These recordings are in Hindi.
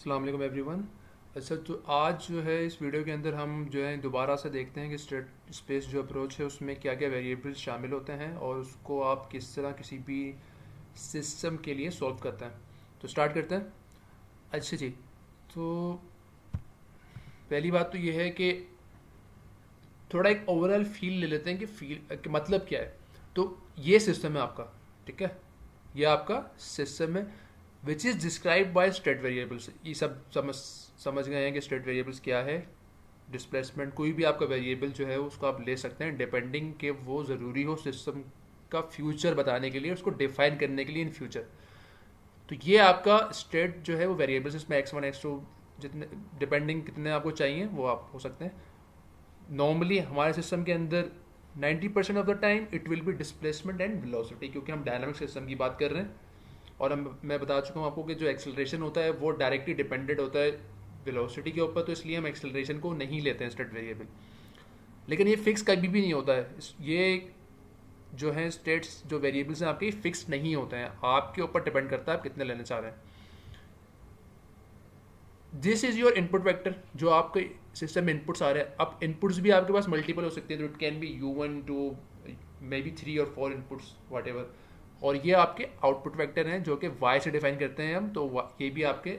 अस्सलाम वालेकुम एवरीवन। अच्छा, तो आज जो है इस वीडियो के अंदर हम जो है दोबारा से देखते हैं कि स्टेट स्पेस जो अप्रोच है उसमें क्या क्या वेरिएबल्स शामिल होते हैं और उसको आप किस तरह किसी भी सिस्टम के लिए सॉल्व करते हैं। तो स्टार्ट करते हैं। अच्छा जी, तो पहली बात तो ये है कि थोड़ा एक ओवरऑल फील ले लेते हैं कि फील कि मतलब क्या है। तो ये सिस्टम है आपका, ठीक है, ये आपका सिस्टम है which is describe by state variables. ये सब समझ गए हैं कि स्टेट वेरिएबल्स क्या है। डिस्प्लेसमेंट कोई भी आपका वेरिएबल जो है उसको आप ले सकते हैं डिपेंडिंग कि वो ज़रूरी हो सिस्टम का फ्यूचर बताने के लिए, उसको डिफाइन करने के लिए इन फ्यूचर। तो ये आपका स्टेट जो है वो वेरिएबल्स, इसमें x1 x2 जितने डिपेंडिंग कितने आपको चाहिए वो आप हो सकते हैं। नॉर्मली हमारे सिस्टम के अंदर 90% of the time it will be displacement and velocity, क्योंकि हम डायनामिक सिस्टम की बात कर रहे हैं। और मैं बता चुका हूँ आपको कि जो एक्सेलरेशन होता है वो डायरेक्टली डिपेंडेंट होता है वेलोसिटी के ऊपर, तो इसलिए हम एक्सेलरेशन को नहीं लेते हैं स्टेट वेरिएबल। लेकिन ये फिक्स कभी भी नहीं होता है। ये जो है स्टेट्स जो वेरिएबल्स हैं आपके फिक्स नहीं होते हैं, आपके ऊपर डिपेंड करता है आप कितने लेना चाह रहे हैं। This is your input vector, जो आपके सिस्टम में इनपुट्स आ रहे हैं। अब इनपुट्स भी आपके पास मल्टीपल हो सकते हैं, तो it can be U1 2 may be 3 और 4 इनपुट्स वट एवर। और ये आपके आउटपुट वेक्टर हैं जो कि वाई से डिफाइन करते हैं हम। तो ये भी आपके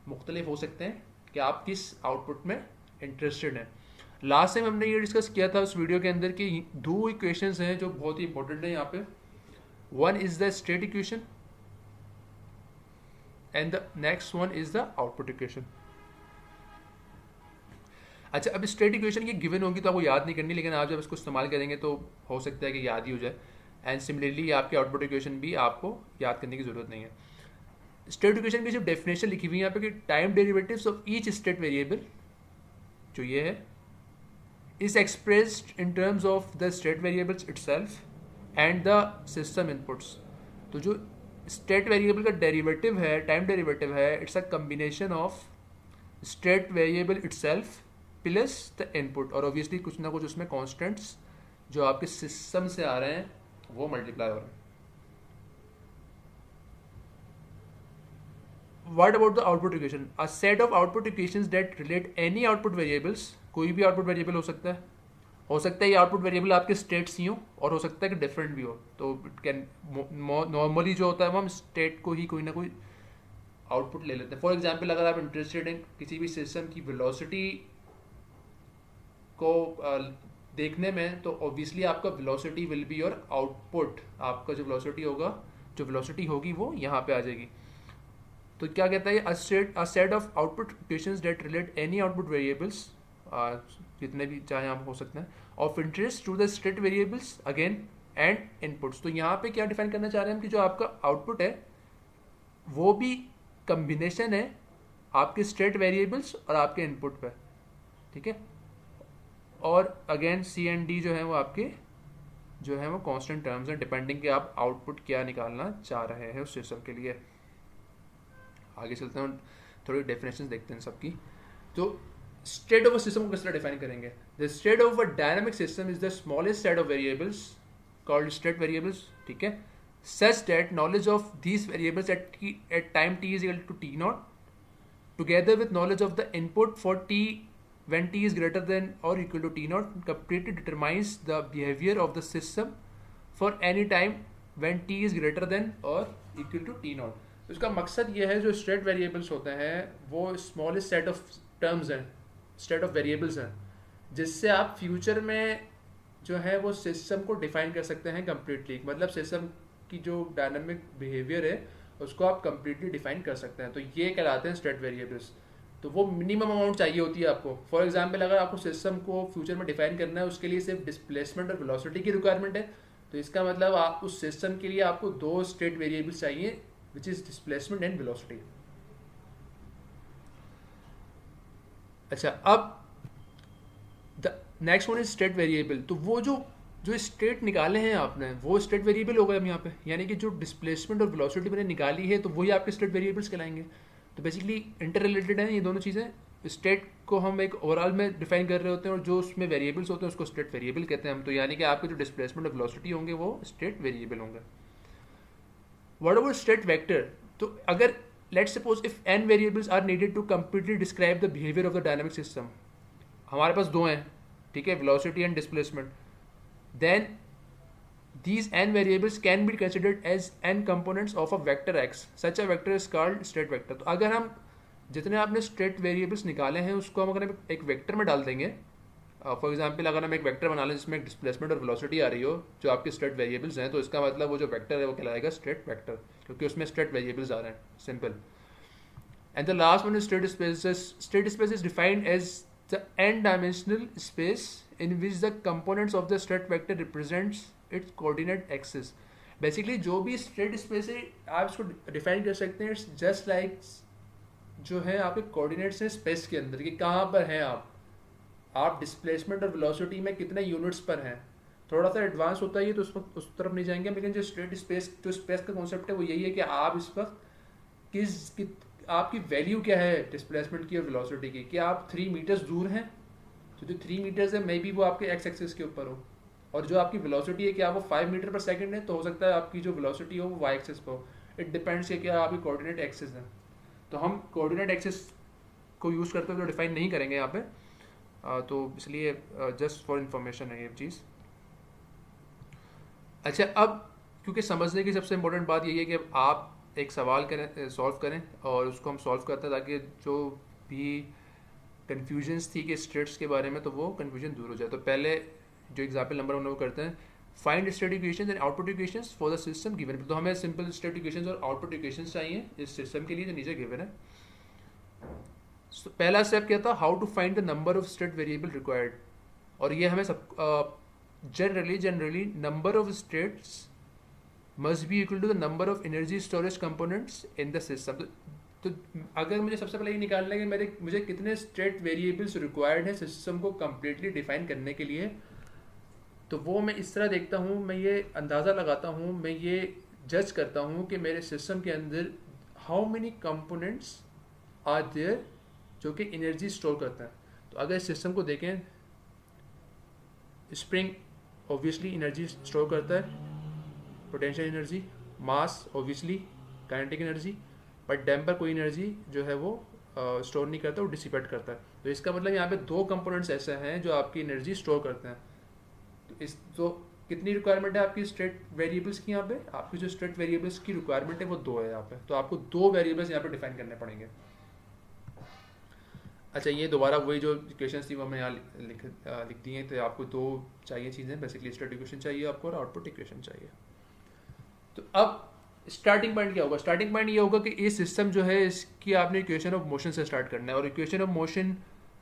मुख्तलिफ हो सकते हैं कि आप किस आउटपुट में इंटरेस्टेड हैं। लास्ट टाइम हमने ये डिस्कस किया था उस वीडियो के अंदर कि दो इक्वेशंस हैं जो बहुत ही इंपॉर्टेंट है यहाँ पे। One is the state equation and the next one is the output equation. अच्छा, अब स्टेट इक्वेशन की गिवन होगी तो आपको याद नहीं करनी, लेकिन आप जब इसको इस्तेमाल करेंगे तो हो सकता है कि याद ही हो जाए। एंड सिमिलरली आपकी आउटपुट इक्वेशन भी आपको याद करने की जरूरत नहीं है। स्टेट इक्वेशन की जो डेफिनेशन लिखी हुई है यहाँ पे कि time derivatives of each state variable जो ये है is expressed in terms of the state variables itself and the system inputs. तो जो स्टेट वेरिएबल का डेरिवेटिव है, टाइम डेरिवेटिव है, it's a combination of state variable itself plus the input, और ऑब्वियसली कुछ ना कुछ उसमें कॉन्स्टेंट्स जो आपके सिस्टम से आ रहे हैं वो मल्टीप्लाई हो रहे हैं। What about the output equation? A set of output equations that relate any output variables, कोई भी आउटपुट वेरिएबल हो सकता है ये आउटपुट वेरिएबल आपके स्टेट्स ही हो और हो सकता है कि डिफरेंट भी हो। तो इट कैन नॉर्मली जो होता है वो हम स्टेट को ही कोई ना कोई आउटपुट ले लेते हैं। फॉर एग्जाम्पल, अगर आप इंटरेस्टेड हैं किसी भी सिस्टम की वेलोसिटी को देखने में, तो ऑब्वियसली आपका velocity will be your output. आपका जो वेलोसिटी होगी वो यहाँ पे आ जाएगी। तो क्या कहता है, a set of output equations that relate any output variables, जितने भी चाहे आप हो सकते हैं, of interest to the state variables again and inputs. तो यहाँ पे क्या डिफाइन करना चाह रहे हैं हम कि जो आपका आउटपुट है वो भी कम्बिनेशन है आपके स्टेट वेरिएबल्स और आपके इनपुट पे, ठीक है। और अगेन सी एंड डी जो है वो आपके जो है वो कांस्टेंट टर्म्स हैं डिपेंडिंग कि आप आउटपुट क्या निकालना चाह रहे हैं उस सिस्टम के लिए। आगे चलते हैं, थोड़ी डेफिनेशन देखते हैं सबकी। तो स्टेट ऑफ अ सिस्टम को किस तरह डिफाइन करेंगे। The state of a dynamic system is the smallest set of variables called state variables, ठीक है, such that knowledge of these variables at time t is equal to t naught together with knowledge of the input for t when t is greater than or equal to t naught completely determines the behavior of the system for any time when t is greater than or equal to t naught। तो इसका मकसद ये है जो स्टेट वेरिएबल्स होते हैं वो स्मॉलेस्ट सेट ऑफ टर्म्स हैं, स्टेट ऑफ वेरिएबल्स हैं, जिससे आप फ्यूचर में जो है वो सिस्टम को डिफाइन कर सकते हैं कम्प्लीटली। मतलब सिस्टम की जो डायनामिक बिहेवियर है उसको आप कम्प्लीटली डिफाइन कर सकते हैं। तो ये कहलाते हैं स्टेट वेरिएबल्स। तो वो मिनिमम अमाउंट चाहिए होती है आपको। फॉर एग्जांपल, अगर आपको सिस्टम को फ्यूचर में डिफाइन करना है उसके लिए सिर्फ डिस्प्लेसमेंट और वेलोसिटी की रिक्वायरमेंट है, तो इसका मतलब आप उस सिस्टम के लिए आपको दो स्टेट वेरिएबल्स चाहिए which is displacement and velocity. अच्छा, अब the next one is state variable. तो वो जो स्टेट निकाले हैं आपने वो स्टेट वेरिएबल हो गए हम यहाँ पे, यानी कि जो डिस्प्लेसमेंट और वेलोसिटी मैंने निकाली है तो वही आपके स्टेट वेरिएबल्स कहलाएंगे। तो बेसिकली इंटर रिलेटेड हैं ये दोनों चीज़ें। स्टेट को हम एक ओवरऑल में डिफाइन कर रहे होते हैं और जो उसमें वेरिएबल्स होते हैं उसको स्टेट वेरिएबल कहते हैं हम। तो यानी कि आपके जो डिस्प्लेसमेंट और वेलोसिटी होंगे वो स्टेट वेरिएबल होंगे। What about state vector. तो अगर let's suppose if n variables are needed to completely describe the behaviour of the dynamic system, हमारे पास दो हैं, ठीक है, velocity and displacement, then these n variables can be considered as n components of a vector x, such a vector is called state vector. तो अगर हम जितने आपने स्टेट वेरिएबल्स निकाले हैं उसको हम अगर एक वेक्टर में डाल देंगे, फॉर एग्जांपल अगर हम एक वेक्टर बना लें जिसमें एक डिस्प्लेसमेंट और वेलोसिटी आ रही हो जो आपके स्टेट वेरिएबल्स हैं, तो इसका मतलब वो जो वेक्टर है वो कहलाएगा स्टेट वेक्टर, क्योंकि उसमें स्टेट वेरिएबल्स आ रहे हैं, simple. And the last one is state space. State space is defined as the n dimensional space in which the components of the state vector represents its coordinate axis. Basically जो भी स्टेट स्पेस है आप इसको डिफाइन कर सकते हैं, इट्स जस्ट लाइक जो है आपके कोऑर्डिनेट्स हैं स्पेस के अंदर कि कहाँ पर हैं आप डिस्प्लेसमेंट और वेलोसिटी में कितने यूनिट्स पर हैं. थोड़ा सा एडवांस होता है ये तो उस तरफ नहीं जाएंगे, लेकिन जो स्टेट स्पेस जो स्पेस का कॉन्सेप्ट है वो यही है कि आप इस वक्त आपकी वैल्यू क्या है डिस्प्लेसमेंट की और वेलोसिटी की, कि आप 3 मीटर्स दूर हैं तो जो 3 मीटर्स है मे बी वो आपके एक्स एक्सिस के ऊपर हो, और जो आपकी वेलोसिटी है कि आप वो 5 मीटर पर सेकंड है तो हो सकता है आपकी जो वेलोसिटी हो वो वाई एक्सिस पर हो. इट डिपेंड्स है कि आपकी कोऑर्डिनेट एक्सिस है. तो हम कोऑर्डिनेट एक्सिस को यूज़ करते हुए तो डिफाइन नहीं करेंगे यहाँ पे, तो इसलिए जस्ट फॉर इन्फॉर्मेशन है ये चीज़. अच्छा, अब क्योंकि समझने की सबसे इम्पोर्टेंट बात यही है कि आप एक सवाल करें, सॉल्व करें, और उसको हम सॉल्व करते हैं ताकि जो भी कन्फ्यूजन्स थी कि स्टेट्स के बारे में तो वो कन्फ्यूजन दूर हो जाए. तो पहले जो एग्जाम्पल नंबर 1 वो करते हैं, find state equations and output equations for the system given. तो हमें सिंपल स्टेट इक्वेशंस और आउटपुट इक्वेशंस चाहिए इस सिस्टम के लिए जो नीचे गिवन है. So, पहला स्टेप क्या था, how to find the number of state variable required, और ये हमें सब generally number of states must be equal to the number of energy storage components in the system. तो अगर मुझे सबसे पहले ये निकालना है कि मुझे कितने स्टेट वेरिएबल्स रिक्वायर्ड है सिस्टम को कम्प्लीटली डिफाइन करने के लिए, तो वो मैं इस तरह देखता हूँ, मैं ये अंदाज़ा लगाता हूँ, मैं ये जज करता हूँ कि मेरे सिस्टम के अंदर how many components are there जो कि एनर्जी स्टोर करता है. तो अगर इस सिस्टम को देखें, स्प्रिंग ऑब्वियसली एनर्जी स्टोर करता है, potential energy, mass obviously kinetic energy, but damper कोई एनर्जी जो है वो स्टोर नहीं करता, वो डिसिपेट करता है. तो इसका मतलब यहाँ पे 2 कंपोनेंट्स ऐसे हैं जो आपकी एनर्जी स्टोर करते हैं. तो कितनी रिक्वायरमेंट है आपकी स्टेट वेरिएबल्स की, यहाँ पे आपकी जो स्टेट वेरिएबल्स की रिक्वायरमेंट है वो 2 है यहाँ पे. तो आपको 2 वेरिएबल्स यहाँ पे डिफाइन करने पड़ेंगे. अच्छा, ये दोबारा वही जो इक्वेशंस थी वो हमने यहाँ लिख दी हैं. तो आपको 2 चाहिए चीज़ें, बेसिकली स्टेट इक्वेशन चाहिए आपको और आउटपुट इक्वेशन चाहिए. तो अब स्टार्टिंग पॉइंट क्या होगा, स्टार्टिंग पॉइंट ये होगा कि ये सिस्टम जो है इसकी आपने इक्वेशन ऑफ मोशन से स्टार्ट करना है, और इक्वेशन ऑफ मोशन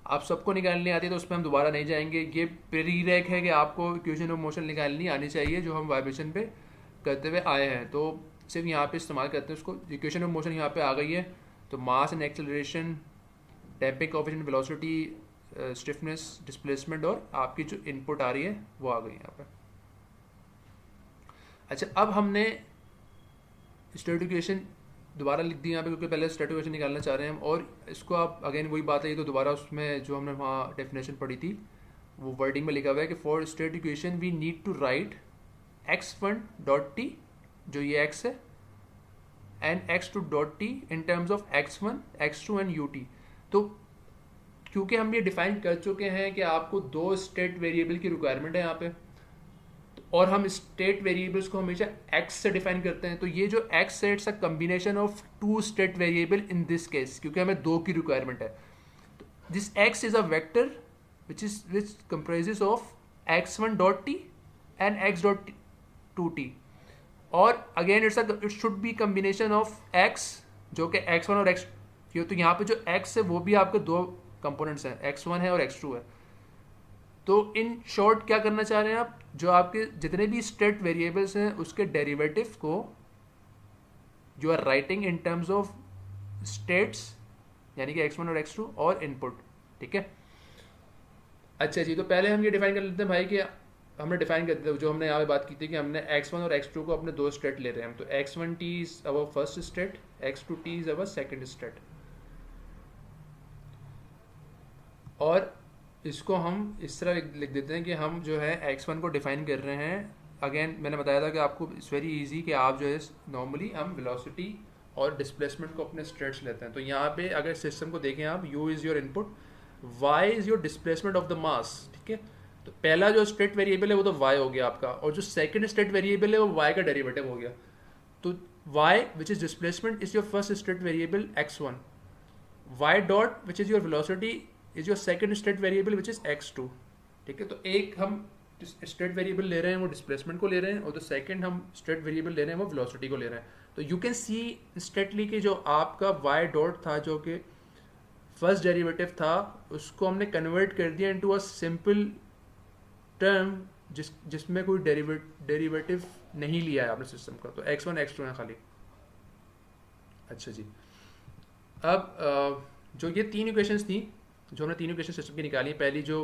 आप सबको निकालनी आती है तो उसमें हम दोबारा नहीं जाएंगे. ये प्रीरेक है कि आपको इक्वेशन ऑफ मोशन निकालनी आनी चाहिए जो हम वाइब्रेशन पे करते हुए आए हैं, तो सिर्फ यहाँ पे इस्तेमाल करते हैं उसको. इक्वेशन ऑफ मोशन यहाँ पे आ गई है, तो mass and acceleration, damping coefficient, velocity, stiffness, displacement और आपकी जो इनपुट आ रही है वो आ गई यहाँ पे. अच्छा, अब हमने स्टेट इक्वेशन दोबारा लिख दी यहाँ पे क्योंकि पहले स्टेट इक्वेशन निकालना चाह रहे हैं हम, और इसको आप अगेन वही बात है, ये तो दोबारा उसमें जो हमने वहाँ डेफिनेशन पढ़ी थी वो वर्डिंग में लिखा हुआ है कि for state equation we need to write x1.t जो ये x है and x2.t in terms of x1, x2 and ut. तो क्योंकि हम ये डिफाइन कर चुके हैं कि आपको 2 स्टेट वेरिएबल की रिक्वायरमेंट है यहाँ पे, और हम स्टेट वेरिएबल्स को हमेशा x से डिफाइन करते हैं, तो ये जो x है it's a combination of 2 state variable in this case, क्योंकि हमें 2 की रिक्वायरमेंट है. This x is a vector which comprises of x1.t and x.2t, और again it should be combination of x जो कि x1 और x. तो यहाँ पे जो x है वो भी आपके 2 कंपोनेंट्स हैं, x1 है और x2 है. तो इन शॉर्ट क्या करना चाह रहे हैं आप, जो आपके जितने भी स्टेट वेरिएबल्स हैं उसके डेरिवेटिव को you are writing in terms of states, यानी कि x1 और x2 और इनपुट. ठीक है. अच्छा जी, तो पहले हम ये डिफाइन कर लेते हैं भाई कि हमने डिफाइन कर दिया जो हमने यहाँ पे बात की थी कि हमने x1 और x2 को अपने 2 स्टेट ले रहे हैं हम. तो x1t is our first state, x2t is our second state, और इसको हम इस तरह लिख देते हैं कि हम जो है x1 को डिफाइन कर रहे हैं. अगेन मैंने बताया था कि आपको इट्स वेरी इजी कि आप जो है नॉर्मली हम वेलोसिटी और डिस्प्लेसमेंट को अपने स्टेट्स लेते हैं। तो यहाँ पे अगर सिस्टम को देखें आप, u is your input, y is your displacement of the mass, ठीक है। तो पहला जो स्टेट वेरिएबल है वो तो y हो गया आपका, और जो सेकंड स्टेट वेरिएबल है वो y का डेरिवेटिव हो गया। तो y which is displacement is your first state variable x1, y dot which is your velocity is your second state variable which is x2, ठीक है। तो एक हम स्टेट वेरिएबल ले रहे हैं वो डिस्प्लेसमेंट को ले रहे हैं, और तो सेकंड हम स्टेट वेरिएबल ले रहे हैं वो वेलोसिटी को ले रहे हैं। तो यू कैन सी स्टेटली कि जो आपका y डॉट था जो कि फर्स्ट डेरिवेटिव था, उसको हमने कन्वर्ट कर दिया इनटू अ सिंपल टर्म जिसमें कोई डेरिवेटिव नहीं लिया है आपने सिस्टम का। तो x1 x2 है खाली। अच्छा जी, अब जो ये तीन इक्वेशंस थी जो हमने तीन इक्वेशन सिस्टम की निकाली, पहली जो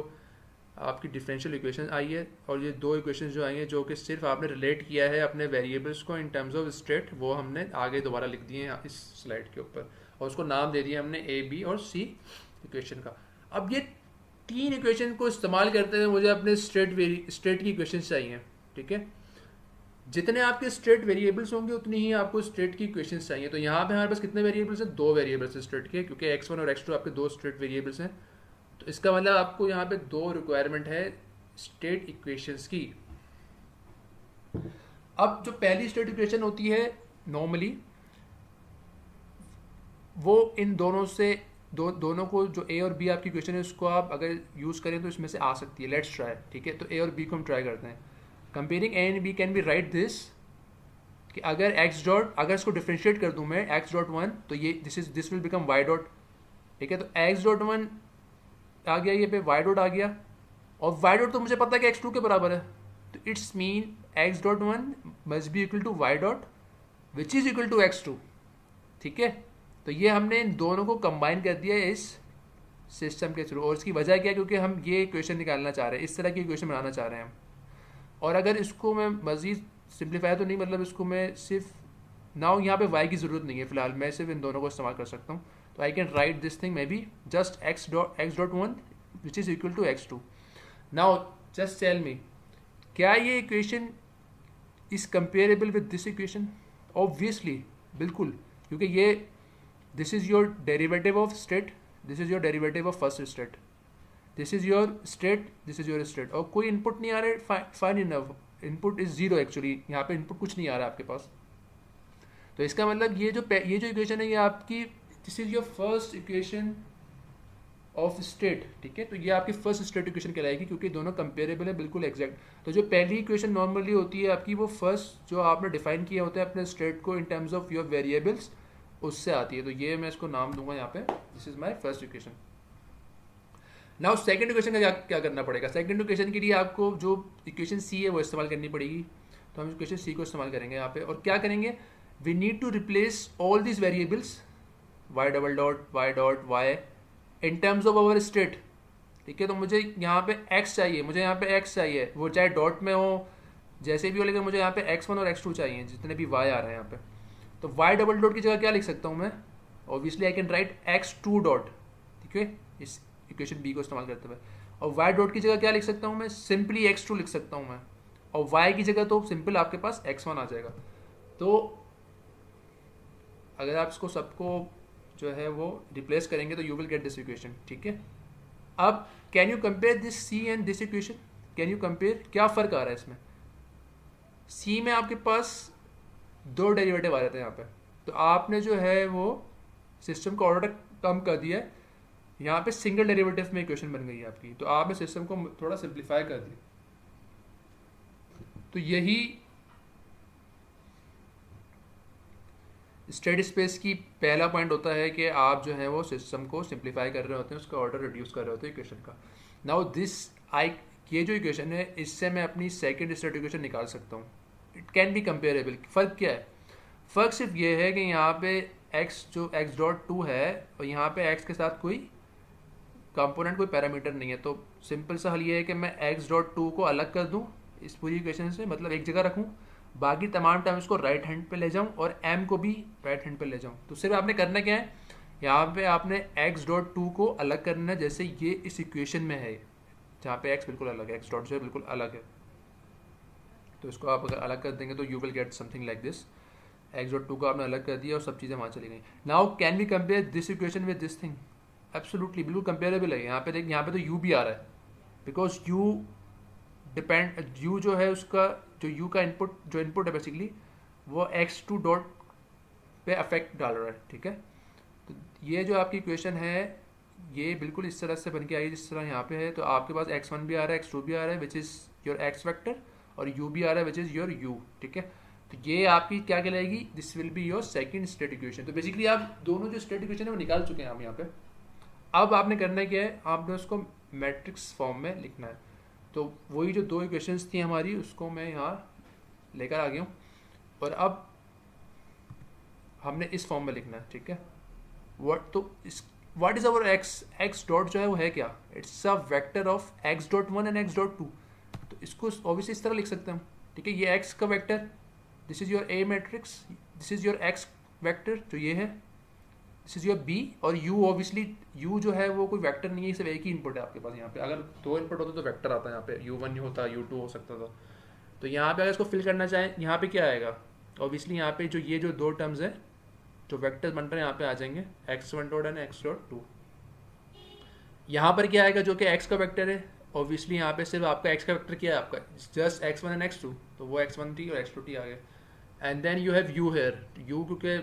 आपकी डिफरेंशियल इक्वेशन आई है, और ये दो इक्वेशंस जो आई हैं जो कि सिर्फ आपने रिलेट किया है अपने वेरिएबल्स को इन टर्म्स ऑफ स्टेट, वो हमने आगे दोबारा लिख दिए हैं इस स्लाइड के ऊपर, और उसको नाम दे दिया हमने ए बी और सी इक्वेशन का। अब ये तीन इक्वेशन को इस्तेमाल करते हुए मुझे अपने स्टेट की इक्वेशन चाहिए, ठीक है। जितने आपके स्टेट वेरिएबल्स होंगे उतनी ही आपको स्टेट की इक्वेशंस चाहिए। तो यहाँ पे हमारे पास कितने वेरिएबल्स हैं? दो वेरिएबल्स हैं स्टेट के, क्योंकि x1 और x2 आपके दो स्टेट वेरिएबल्स हैं। तो इसका मतलब आपको यहाँ पे दो रिक्वायरमेंट है स्टेट इक्वेशंस की। अब जो पहली स्टेट इक्वेशन होती है नॉर्मली, वो इन दोनों से दोनों को, जो ए और बी आपकी इक्वेशन है उसको आप अगर यूज़ करें तो इसमें से आ सकती है। लेट्स ट्राई, ठीक है। तो ए और बी को हम ट्राई करते हैं। Comparing A and B can be write this कि अगर x डॉट, अगर इसको डिफ्रेंशिएट कर दूं मैं x डॉट 1, तो ये this will become y dot, ठीक है। तो x डॉट 1 आ गया, ये पे y डॉट आ गया, और y डॉट तो मुझे पता है कि x2 के बराबर है। तो it's mean x dot 1 must be equal to y dot which is equal to x2, ठीक है। तो ये हमने इन दोनों को कंबाइन कर दिया इस सिस्टम के थ्रू, और इसकी वजह क्या है? क्योंकि हम ये इक्वेशन निकालना चाह रहे हैं, इस तरह की इक्वेशन बनाना चाह रहे हैं हम। और अगर इसको मैं मज़ीद सिंप्लीफाई तो नहीं, मतलब इसको मैं सिर्फ नाउ यहाँ पे y की ज़रूरत नहीं है फ़िलहाल, मैं सिर्फ इन दोनों को इस्तेमाल कर सकता हूँ। तो I can write this thing maybe just x dot 1 which is equal to x2। Now just tell me, क्या ये equation is comparable with this equation? Obviously, बिल्कुल, क्योंकि ये this is your derivative of state, this is your derivative of first state, this is your state, this is your state, और कोई इनपुट नहीं आ रहा है। Fine enough, input is zero actually, यहाँ पे इनपुट कुछ नहीं आ रहा है आपके पास। तो इसका मतलब ये जो इक्वेशन है ये आपकी, this is your first equation of state, ठीक है। तो ये आपकी फर्स्ट स्टेट इक्वेशन कहलाएगी, क्योंकि दोनों कंपेरेबल है, बिल्कुल एग्जैक्ट। तो जो पहली इक्वेशन नॉर्मली होती है आपकी, वो फर्स्ट जो आपने डिफाइन किया होता है अपने स्टेट को इन टर्म्स ऑफ योर वेरिएबल्स, उससे आती है। तो ये मैं इसको नाम दूंगा यहाँ पे, this is my first equation. Now second equation का क्या करना पड़ेगा? सेकंड इक्वेशन के लिए आपको जो इक्वेशन सी है वो इस्तेमाल करनी पड़ेगी। तो हम इक्वेशन सी को इस्तेमाल करेंगे यहाँ पे, और क्या करेंगे? We need to replace all this variables y double dot y in terms of our state, ठीक है। तो मुझे यहाँ पे x चाहिए, मुझे यहाँ पे x चाहिए, वो चाहे डॉट में हो, जैसे भी हो, लेकिन मुझे यहाँ पे x1 और x2 चाहिए, जितने भी y आ रहे हैं यहाँ पे। तो y डबल डॉट की जगह क्या लिख सकता हूँ मैं? Obviously I can right x2 dot, ठीक है, इस इक्वेशन बी को इस्तेमाल करते हुए। और y डॉट की जगह क्या लिख सकता हूँ मैं? सिंपली x2 लिख सकता हूँ मैं, और y की जगह तो सिंपल आपके पास x1 आ जाएगा। तो अगर आप इसको सबको जो है वो रिप्लेस करेंगे तो you will get this equation, ठीक है। अब can you compare this C and this equation? Can you compare? क्या फ़र्क आ रहा है इसमें? सी में आपके पास दो डेरिवेटिव आ जाते हैं यहाँ पे, तो आपने जो है वो सिस्टम का ऑर्डर कम कर दिया है, यहाँ पे सिंगल डेरिवेटिव में इक्वेशन बन गई है आपकी। तो आपने सिस्टम को थोड़ा सिंप्लीफाई कर दिया। तो यही स्टेडी स्पेस की पहला पॉइंट होता है कि आप जो है वो सिस्टम को सिंप्लीफाई कर रहे होते हैं, उसका ऑर्डर रिड्यूस कर रहे होते हैं इक्वेशन का। नाउ दिस ये जो इक्वेशन है, इससे मैं अपनी सेकंड स्टेट इक्वेशन निकाल सकता हूँ। It can be comparable. फ़र्क क्या है? फ़र्क सिर्फ ये है कि यहाँ पे x जो x डॉट 2 है, और यहाँ पे x के साथ कोई कंपोनेंट, कोई पैरामीटर नहीं है। तो सिंपल सा हल ये है कि मैं x डॉट 2 को अलग कर दूँ इस पूरी इक्वेशन से, मतलब एक जगह रखूँ, बाकी तमाम टर्म्स को राइट हैंड पे ले जाऊँ और m को भी राइट हैंड पे ले जाऊँ। तो सिर्फ आपने करना क्या है, यहाँ पे आपने x डॉट 2 को अलग करना है, जैसे ये इस इक्वेशन में है, जहाँ पे x बिल्कुल अलग है, x डॉट जो है बिल्कुल अलग है। तो इसको आप अगर अलग कर देंगे तो you will get something like this, x dot to का आपने अलग कर दिया और सब चीज़ें वहाँ चली गई. Now can we compare this equation with this thing? Absolutely, बिल्कुल कंपेरेबल है. यहाँ पे देख, यहाँ पे तो यू भी आ रहा है, बिकॉज यू डिपेंड, यू जो है उसका, जो यू का इनपुट, जो इनपुट है बेसिकली वो एक्स टू डॉट पे अफेक्ट डाल रहा है. ठीक है, तो ये जो आपकी इक्वेशन है ये बिल्कुल इस तरह से बन के आई जिस तरह यहाँ पे है. तो आपके पास x1 भी आ रहा है, x2 भी आ रहा है which is your x vector, और u भी आ रहा है विच इज़ योर u. ठीक है, तो ये आपकी क्या कहलाएगी? This will be your second state equation. तो बेसिकली आप दोनों जो स्टेट इक्वेशन है वो निकाल चुके हैं हम यहाँ पे. अब आपने करना क्या है, आपने उसको मैट्रिक्स फॉर्म में लिखना है. तो वही जो दो इक्वेशंस थी हमारी उसको मैं यहाँ लेकर आ गया हूँ, और अब हमने इस फॉर्म में लिखना है. ठीक है, what is our x dot जो है वो है क्या? It's a vector of x dot one and x dot to. तो इसको ऑब्वियसली इस तरह लिख सकते हैं हम. ठीक है, ये एक्स का vector, this is your A matrix, this is your x vector जो ये है, दिस इज योर बी, और यू ऑब्वियसली यू जो है वो कोई वेक्टर नहीं है, सिर्फ एक ही इनपुट है आपके पास. यहाँ पे अगर दो इनपुट होते तो वेक्टर आता है, यहाँ पे u1 नहीं होता, u2 हो सकता था. तो यहाँ पे अगर इसको फिल करना चाहें, यहाँ पे क्या आएगा? ऑब्वियसली यहाँ पे जो ये जो दो टर्म्स है जो वेक्टर्स बन रहे हैं यहाँ पे आ जाएंगे, x1 dot and x dot to. यहाँ पर क्या आएगा जो कि x का वेक्टर है? ऑब्वियसली यहाँ पे सिर्फ आपका x का वेक्टर क्या है? आपका जस्ट x1 एंड x2, तो वो x1t और x2t आ गए. And then you have u here, u क्योंकि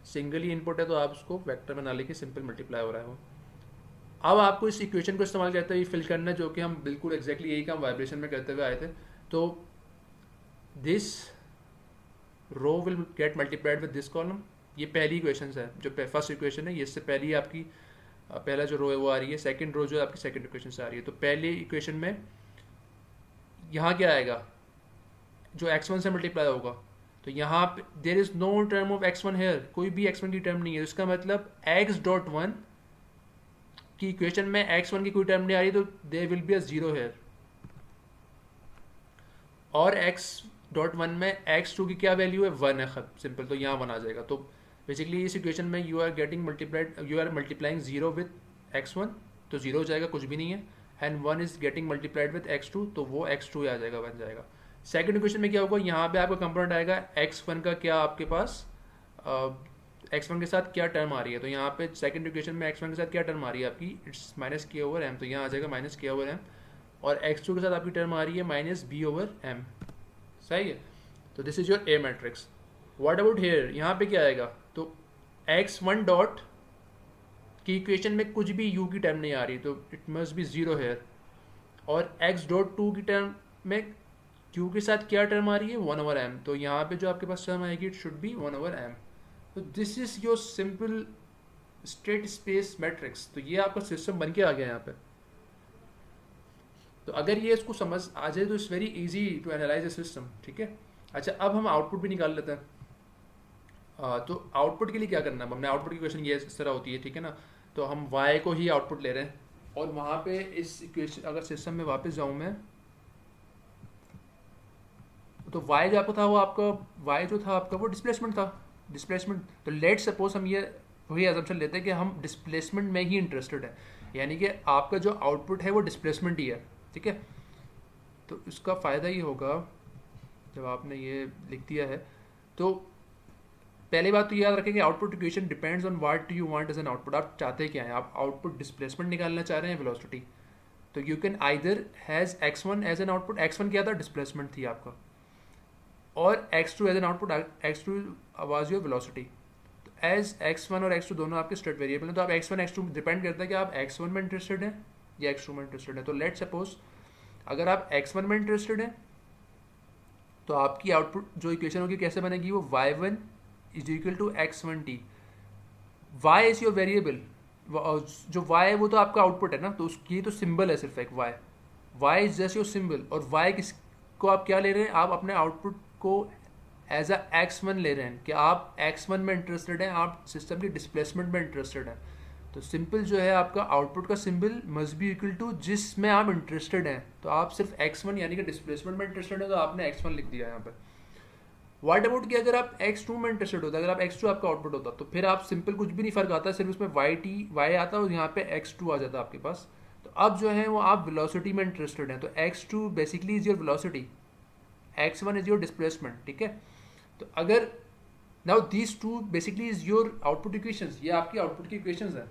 सिंगल ही इनपुट है तो आप उसको वेक्टर बना लेके सिंपल मल्टीप्लाई हो रहा है वो. अब आपको इस इक्वेशन को इस्तेमाल करते हुए फिल करना, जो कि हम बिल्कुल एग्जैक्टली यही काम वाइब्रेशन में करते हुए आए थे. तो this row will get multiplied with this column. ये पहली इक्वेशन है, जो फर्स्ट इक्वेशन है, ये इससे पहली आपकी पहला जो रो है वो आ रही है. सेकंड रो जो है आपकी सेकंड इक्वेशन से आ रही है. तो पहली इक्वेशन में यहाँ क्या आएगा? जो x1 से मल्टीप्लाई होगा, तो यहाँ पे there is no term of x1 here, कोई भी x1 की टर्म नहीं है. इसका मतलब x डॉट वन की इक्वेशन में x1 की कोई टर्म नहीं आ रही, तो there will be a zero here. और x डॉट वन में x2 की क्या वैल्यू है? 1 है, सिंपल. तो यहाँ 1 आ जाएगा. तो बेसिकली इस इक्वेशन में you are getting multiplied, you are multiplying zero with x1, तो जीरो हो जाएगा, कुछ भी नहीं है. And 1 is getting multiplied with x2, तो वो x2 आ जाएगा, बन जाएगा. सेकंड इक्वेशन में क्या होगा? यहाँ पे आपका कंपोनेंट आएगा x1 का, क्या आपके पास x1 के साथ क्या टर्म आ रही है? तो यहाँ पे सेकंड इक्वेशन में x1 के साथ क्या टर्म आ रही है आपकी? इट्स माइनस के ओवर एम, तो यहाँ आ जाएगा माइनस के ओवर एम. और x2 के साथ आपकी टर्म आ रही है माइनस बी ओवर एम. सही है, तो this is your A matrix. What about here? यहाँ पे क्या आएगा? तो x1 डॉट की इक्वेशन में कुछ भी u की टर्म नहीं आ रही, तो it must be zero here. और x डॉट टू की टर्म में q के साथ क्या टर्म आ रही है? 1 ओवर m. तो यहाँ पे जो आपके पास टर्म आएगी it should be 1 over m. तो this is your simple state space matrix. तो ये आपका सिस्टम बन के आ गया यहाँ पे. तो अगर ये इसको समझ आ जाए तो it's very easy to analyse a system. ठीक है, अच्छा अब हम आउटपुट भी निकाल लेते हैं. तो आउटपुट के लिए क्या करना है? हमने आउटपुट की क्वेश्चन ये इस तरह होती है. ठीक है ना, तो हम y को ही आउटपुट ले रहे हैं, और वहाँ पे इस इक्वेशन, अगर सिस्टम में वापस जाऊँ मैं, तो y जो आपका था वो आपका y जो था आपका वो डिस्प्लेसमेंट था, डिस्प्लेसमेंट. तो लेट सपोज हम ये वही एजम्पशन लेते हैं कि हम डिस्प्लेसमेंट में ही इंटरेस्टेड है, यानी कि आपका जो आउटपुट है वो डिस्प्लेसमेंट ही है. ठीक है, तो इसका फ़ायदा ये होगा जब आपने ये लिख दिया है. तो पहली बात तो याद रखें कि output equation depends on what you want as an output. आप चाहते क्या हैं? आप आउटपुट डिस्प्लेसमेंट निकालना चाह रहे हैं, वेलोसिटी. तो you can either has x1 as an output. x1 क्या था? डिस्प्लेसमेंट थी आपका. और x2 as an output, x2 was your velocity. तो एज x1 और x2 दोनों आपके स्टेट वेरिएबल हैं, तो आप x1 x2 डिपेंड करता है कि आप x1 में इंटरेस्टेड हैं या x2 में इंटरेस्टेड है. तो लेट सपोज अगर आप x1 में इंटरेस्टेड हैं तो आपकी आउटपुट जो इक्वेशन होगी कैसे बनेगी? वो y1 is equal to x1t. y is your variable. जो y है वो तो आपका आउटपुट है ना, तो उसकी तो सिंबल है सिर्फ एक y is just your symbol. और y किसको आप क्या ले रहे हैं? आप अपने आउटपुट को एज अ x1 ले रहे हैं कि आप x1 में इंटरेस्टेड हैं, आप सिस्टम की डिस्प्लेसमेंट में इंटरेस्टेड हैं. तो सिंपल जो है आपका आउटपुट का symbol must be equal to जिसमें आप इंटरेस्टेड हैं. तो आप सिर्फ x1 यानी कि डिस्प्लेसमेंट में इंटरेस्टेड है, तो आपने x1 लिख दिया यहाँ पर. व्हाट अबाउट कि अगर आप x2 में इंटरेस्टेड होता, अगर आप x2 आपका आउटपुट होता, तो फिर आप सिंपल कुछ भी नहीं फर्क आता, सिर्फ उसमें y आता और यहाँ पे x2 आ जाता आपके पास. तो अब जो है वो आप वेलोसिटी में इंटरेस्टेड हैं, तो x2 basically is your velocity, x1 is your displacement. ठीक है, तो अगर now these two basically is your output equations, ये आपकी आउटपुट की इक्वेशंस हैं।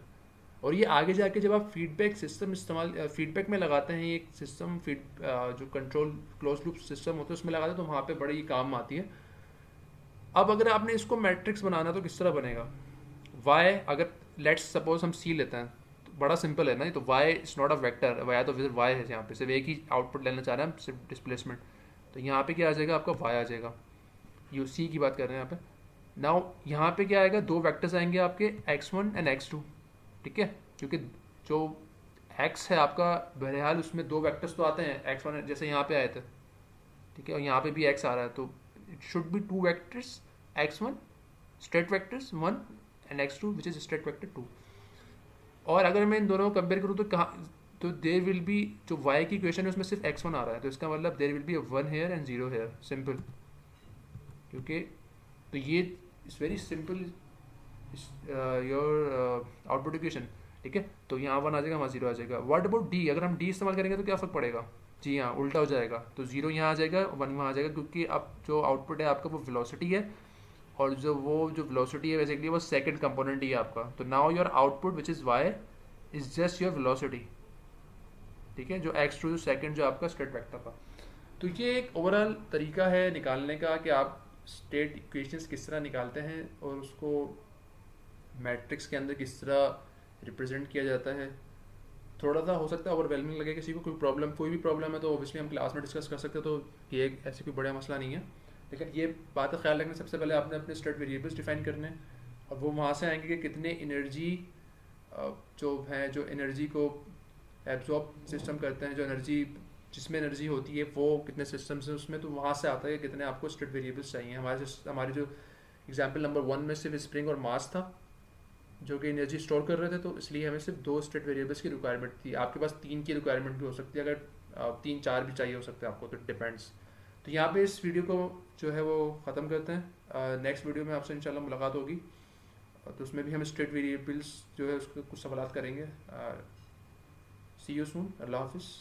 और ये आगे जाके जब आप फीडबैक सिस्टम इस्तेमाल फीडबैक में लगाते हैं, एक सिस्टम जो कंट्रोल क्लोज लूप सिस्टम होता है उसमें लगाते हैं, तो वहाँ पे बड़ी ही काम आती है। अब अगर आपने इसको मैट्रिक्स बनाना तो किस तरह बनेगा? वाई, अगर लेट्स सपोज हम सी लेते हैं, तो बड़ा सिंपल है ना, तो y is not a vector, y तो फिर वाई है, यहाँ पे सिर्फ एक ही आउटपुट लेना चाह रहे हैं हम, सिर्फ डिस्प्लेसमेंट। तो यहाँ पे क्या आ जाएगा आपका? वाई आ जाएगा। यू सी की बात कर रहे हैं यहाँ पे। नाउ यहाँ पे क्या आएगा? दो वैक्टर्स आएंगे आपके x1 एंड x2, ठीक है, क्योंकि जो x है आपका, बहरहाल उसमें दो वैक्टर्स तो आते हैं, x1 जैसे यहाँ पे आए थे, ठीक है, और यहाँ पे भी x आ रहा है, तो it should be two vectors, x1 straight vectors 1 and x2 which is straight vector 2। और अगर मैं इन दोनों को कंपेयर करूँ तो कहाँ, तो देर विल बी, जो y की इक्वेशन है उसमें सिर्फ x1 आ रहा है, तो इसका मतलब there will be 1 here and 0 here, simple. क्योंकि तो ये it's very simple your output equation, ठीक है। तो यहाँ 1 आ जाएगा, वहाँ 0 आ जाएगा। What about D? अगर हम डी इस्तेमाल करेंगे तो क्या फ़र्क पड़ेगा? जी हाँ, उल्टा हो जाएगा, तो 0 यहाँ आ जाएगा, 1 वहाँ आ जाएगा, क्योंकि अब जो आउटपुट है आपका वो वेलोसिटी है, और जो वेलोसिटी है बेसिकली वो सेकंड कंपोनेंट ही है आपका। तो now your output which is why is just your velocity, ठीक है, जो x2 सेकंड जो आपका स्टेट वेक्टर था। तो ये एक ओवरऑल तरीका है निकालने का कि आप स्टेट इक्वेशंस किस तरह निकालते हैं और उसको मैट्रिक्स के अंदर किस तरह रिप्रेजेंट किया जाता है। थोड़ा सा हो सकता है ओवरवेलमिंग लगे किसी को, कोई भी प्रॉब्लम है तो ऑब्वियसली हम क्लास में डिस्कस कर सकते हैं, तो ये ऐसे कोई बड़ा मसला नहीं है। लेकिन ये बात का ख्याल रखना, सबसे पहले आपने अपने स्टेट वेरिएबल्स डिफाइन करने हैं, और वो वहाँ से आएंगे कि कितने एनर्जी जो है, जो एनर्जी को एब्जॉर्ब सिस्टम करते हैं, जो एनर्जी जिसमें एनर्जी होती है वो कितने सिस्टम्स हैं उसमें, तो वहाँ से आता है कि कितने आपको स्टेट वेरिएबल्स चाहिए। हमारी जो एग्जाम्पल नंबर 1 में सिर्फ स्प्रिंग और मास था जो कि एनर्जी स्टोर कर रहे थे, तो इसलिए हमें सिर्फ 2 स्टेट वेरिएबल्स की रिक्वायरमेंट थी। आपके पास 3 की रिक्वायरमेंट भी हो सकती है, अगर 3-4 भी चाहिए हो सकते हैं आपको, तो डिपेंड्स। तो यहाँ पे इस वीडियो को जो है वो ख़त्म करते हैं। नेक्स्ट वीडियो में आपसे इंशाल्लाह मुलाकात होगी, तो उसमें भी हम स्टेट वेरिएबल्स जो है उसके कुछ सवाल करेंगे। सी यू सून, अल्लाह हाफिज़।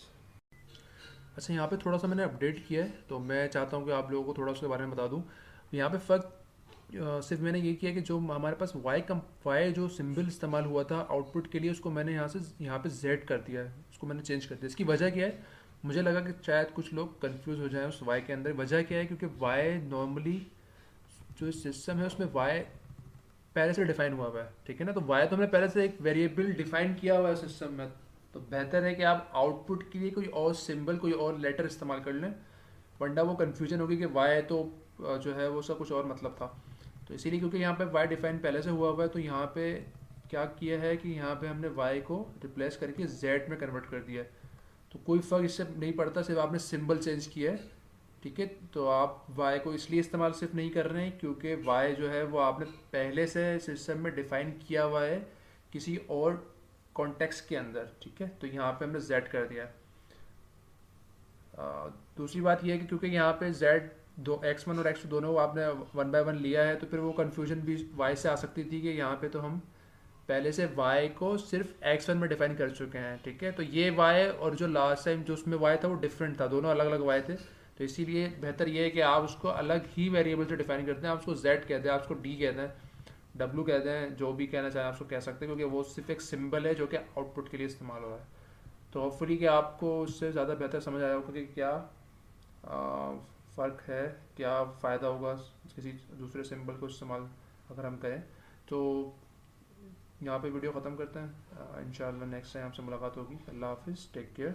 अच्छा, यहाँ पे थोड़ा सा मैंने अपडेट किया है, तो मैं चाहता हूँ कि आप लोगों को थोड़ा उसके बारे में बता दूँ। यहाँ पे फ़र्क सिर्फ मैंने ये किया कि जो हमारे पास वाई जो सिंबल इस्तेमाल हुआ था आउटपुट के लिए, उसको मैंने यहाँ पे जेड कर दिया है, उसको मैंने चेंज कर दिया। इसकी वजह क्या है? मुझे लगा कि शायद कुछ लोग कंफ्यूज हो जाएं उस वाई के अंदर। वजह क्या है? क्योंकि वाई नॉर्मली जो सिस्टम है उसमें वाई पहले से डिफाइन हुआ है, ठीक है ना, तो वाई तो हमने पहले से एक वेरिएबल डिफाइन किया हुआ है सिस्टम में, तो बेहतर है कि आप आउटपुट के लिए कोई और सिंबल, कोई और लेटर इस्तेमाल कर लें, वरना वो कन्फ्यूजन होगी कि वाई तो जो है वो उसका कुछ और मतलब था। तो इसीलिए क्योंकि यहाँ पे वाई डिफाइन पहले से हुआ है, तो यहाँ पे क्या किया है कि यहाँ पे हमने वाई को रिप्लेस करके जेड में कन्वर्ट कर दिया है। तो कोई फ़र्क इससे नहीं पड़ता, सिर्फ आपने सिंबल चेंज किया है, ठीक है। तो आप वाई को इसलिए इस्तेमाल सिर्फ नहीं कर रहे हैं क्योंकि वाई जो है वो आपने पहले से सिस्टम में डिफाइन किया हुआ है किसी और कॉन्टेक्स्ट के अंदर, ठीक है। तो यहाँ पे हमने जेड कर दिया है। दूसरी बात यह है कि क्योंकि यहाँ पे जेड दो x1 और x2 दोनों आपने 1 बाय 1 लिया है, तो फिर वो कन्फ्यूजन भी y से आ सकती थी कि यहाँ पे तो हम पहले से y को सिर्फ x1 में डिफाइन कर चुके हैं, ठीक है। तो ये y और जो लास्ट टाइम जो उसमें y था वो डिफरेंट था, दोनों अलग अलग y थे। तो इसीलिए बेहतर ये है कि आप उसको अलग ही वेरिएबल से डिफाइन करते हैं। आप उसको z कहते हैं, आप उसको d कहते हैं, w कहते हैं, जो भी कहना चाहें आप उसको कह सकते हैं, क्योंकि वो सिर्फ एक सिंबल है जो कि आउटपुट के लिए इस्तेमाल हो रहा है। तो होपफुली कि आपको उससे ज़्यादा बेहतर समझ आया होगा कि क्या फ़र्क है, क्या फ़ायदा होगा किसी दूसरे सिंबल को इस्तेमाल अगर हम करें। तो यहाँ पे वीडियो ख़त्म करते हैं। इंशाल्लाह नेक्स्ट टाइम आपसे मुलाकात होगी। अल्लाह हाफिज़, टेक केयर।